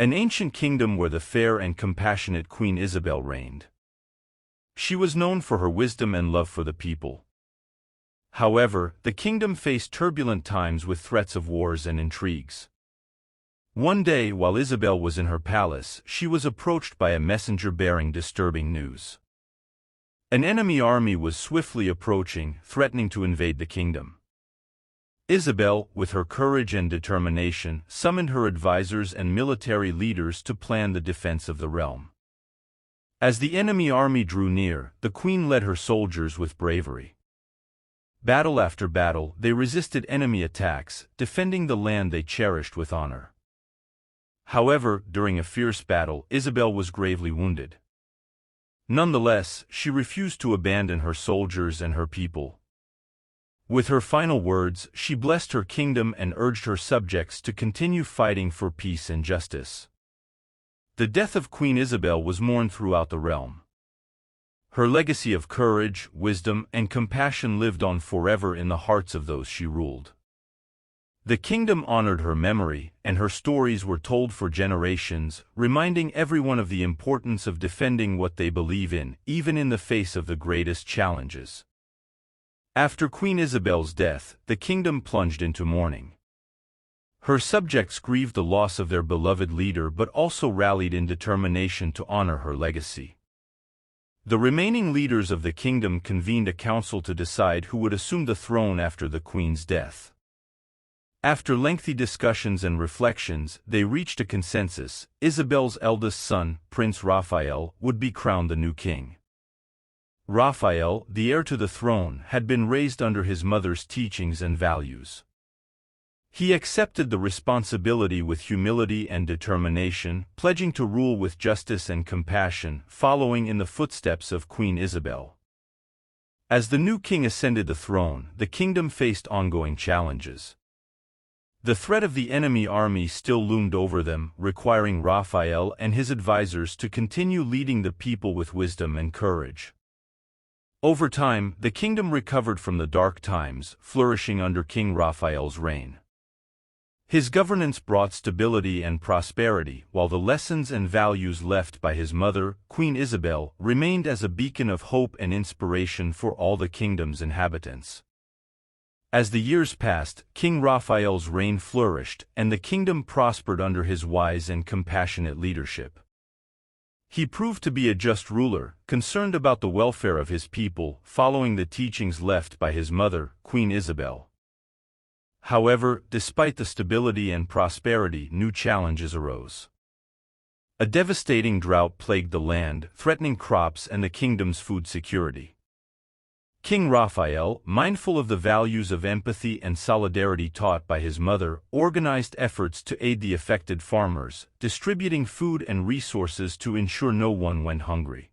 an ancient kingdom where the fair and compassionate Queen Izabel reigned. She was known for her wisdom and love for the people. However, the kingdom faced turbulent times with threats of wars and intrigues. One day, while Izabel was in her palace, she was approached by a messenger bearing disturbing news. An enemy army was swiftly approaching, threatening to invade the kingdom. Izabel, with her courage and determination, summoned her advisors and military leaders to plan the defense of the realm. As the enemy army drew near, the queen led her soldiers with bravery. Battle after battle, they resisted enemy attacks, defending the land they cherished with honor. However, during a fierce battle, Izabel was gravely wounded. Nonetheless, she refused to abandon her soldiers and her people. With her final words, she blessed her kingdom and urged her subjects to continue fighting for peace and justice. The death of Queen Izabel was mourned throughout the realm. Her legacy of courage, wisdom, and compassion lived on forever in the hearts of those she ruled. The kingdom honored her memory, and her stories were told for generations, reminding everyone of the importance of defending what they believe in, even in the face of the greatest challenges. After Queen Izabel's death, the kingdom plunged into mourning. Her subjects grieved the loss of their beloved leader but also rallied in determination to honor her legacy. The remaining leaders of the kingdom convened a council to decide who would assume the throne after the queen's death. After lengthy discussions and reflections, they reached a consensus: Izabel's eldest son, Prince Raphael, would be crowned the new king. Raphael, the heir to the throne, had been raised under his mother's teachings and values. He accepted the responsibility with humility and determination, pledging to rule with justice and compassion, following in the footsteps of Queen Izabel. As the new king ascended the throne, the kingdom faced ongoing challenges. The threat of the enemy army still loomed over them, requiring Raphael and his advisors to continue leading the people with wisdom and courage. Over time, the kingdom recovered from the dark times, flourishing under King Raphael's reign. His governance brought stability and prosperity, while the lessons and values left by his mother, Queen Izabel, remained as a beacon of hope and inspiration for all the kingdom's inhabitants. As the years passed, King Raphael's reign flourished, and the kingdom prospered under his wise and compassionate leadership. He proved to be a just ruler, concerned about the welfare of his people, following the teachings left by his mother, Queen Izabel. However, despite the stability and prosperity, new challenges arose. A devastating drought plagued the land, threatening crops and the kingdom's food security. King Raphael, mindful of the values of empathy and solidarity taught by his mother, organized efforts to aid the affected farmers, distributing food and resources to ensure no one went hungry.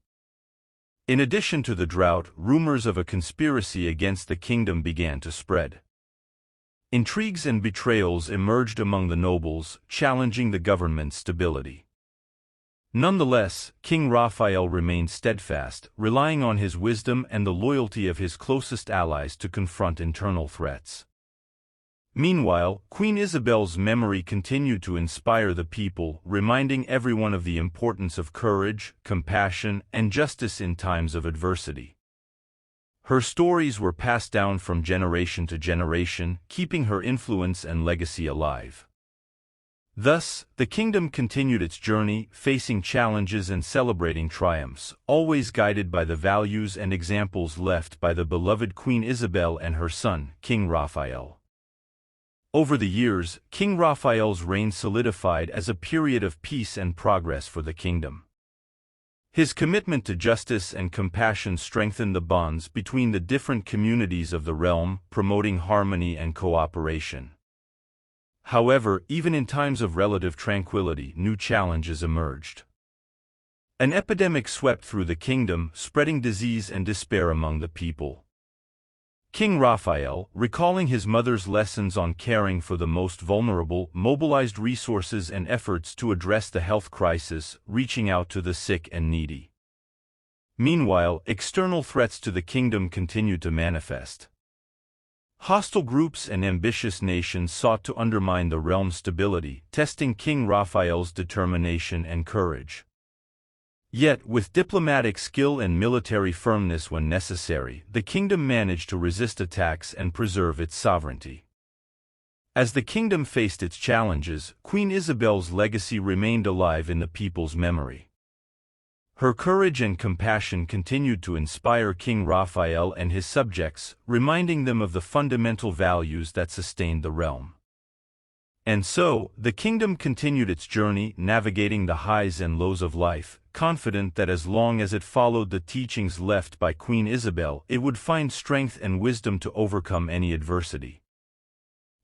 In addition to the drought, rumors of a conspiracy against the kingdom began to spread. Intrigues and betrayals emerged among the nobles, challenging the government's stability. Nonetheless, King Raphael remained steadfast, relying on his wisdom and the loyalty of his closest allies to confront internal threats. Meanwhile, Queen Izabel's memory continued to inspire the people, reminding everyone of the importance of courage, compassion, and justice in times of adversity. Her stories were passed down from generation to generation, keeping her influence and legacy alive. Thus, the kingdom continued its journey, facing challenges and celebrating triumphs, always guided by the values and examples left by the beloved Queen Izabel and her son, King Raphael. Over the years, King Raphael's reign solidified as a period of peace and progress for the kingdom. His commitment to justice and compassion strengthened the bonds between the different communities of the realm, promoting harmony and cooperation. However, even in times of relative tranquility, new challenges emerged. An epidemic swept through the kingdom, spreading disease and despair among the people. King Raphael, recalling his mother's lessons on caring for the most vulnerable, mobilized resources and efforts to address the health crisis, reaching out to the sick and needy. Meanwhile, external threats to the kingdom continued to manifest. Hostile groups and ambitious nations sought to undermine the realm's stability, testing King Raphael's determination and courage. Yet, with diplomatic skill and military firmness when necessary, the kingdom managed to resist attacks and preserve its sovereignty. As the kingdom faced its challenges, Queen Izabel's legacy remained alive in the people's memory. Her courage and compassion continued to inspire King Raphael and his subjects, reminding them of the fundamental values that sustained the realm. And so, the kingdom continued its journey, navigating the highs and lows of life, confident that as long as it followed the teachings left by Queen Izabel, it would find strength and wisdom to overcome any adversity.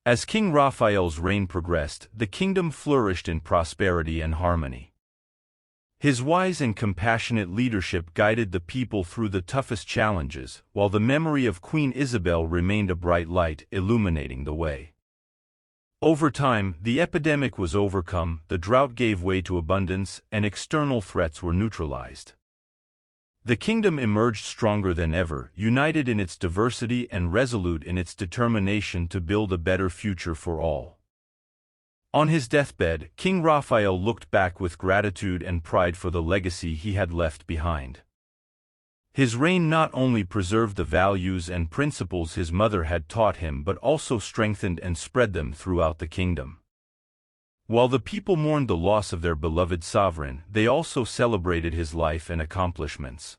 As King Raphael's reign progressed, the kingdom flourished in prosperity and harmony. His wise and compassionate leadership guided the people through the toughest challenges, while the memory of Queen Izabel remained a bright light, illuminating the way. Over time, the epidemic was overcome, the drought gave way to abundance, and external threats were neutralized. The kingdom emerged stronger than ever, united in its diversity and resolute in its determination to build a better future for all. On his deathbed, King Raphael looked back with gratitude and pride for the legacy he had left behind. His reign not only preserved the values and principles his mother had taught him but also strengthened and spread them throughout the kingdom. While the people mourned the loss of their beloved sovereign, they also celebrated his life and accomplishments.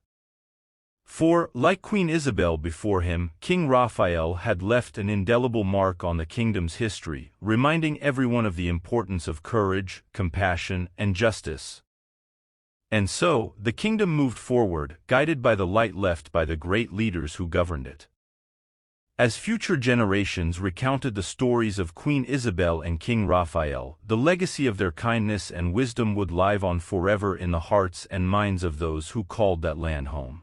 For, like Queen Izabel before him, King Raphael had left an indelible mark on the kingdom's history, reminding everyone of the importance of courage, compassion, and justice. And so, the kingdom moved forward, guided by the light left by the great leaders who governed it. As future generations recounted the stories of Queen Izabel and King Raphael, the legacy of their kindness and wisdom would live on forever in the hearts and minds of those who called that land home.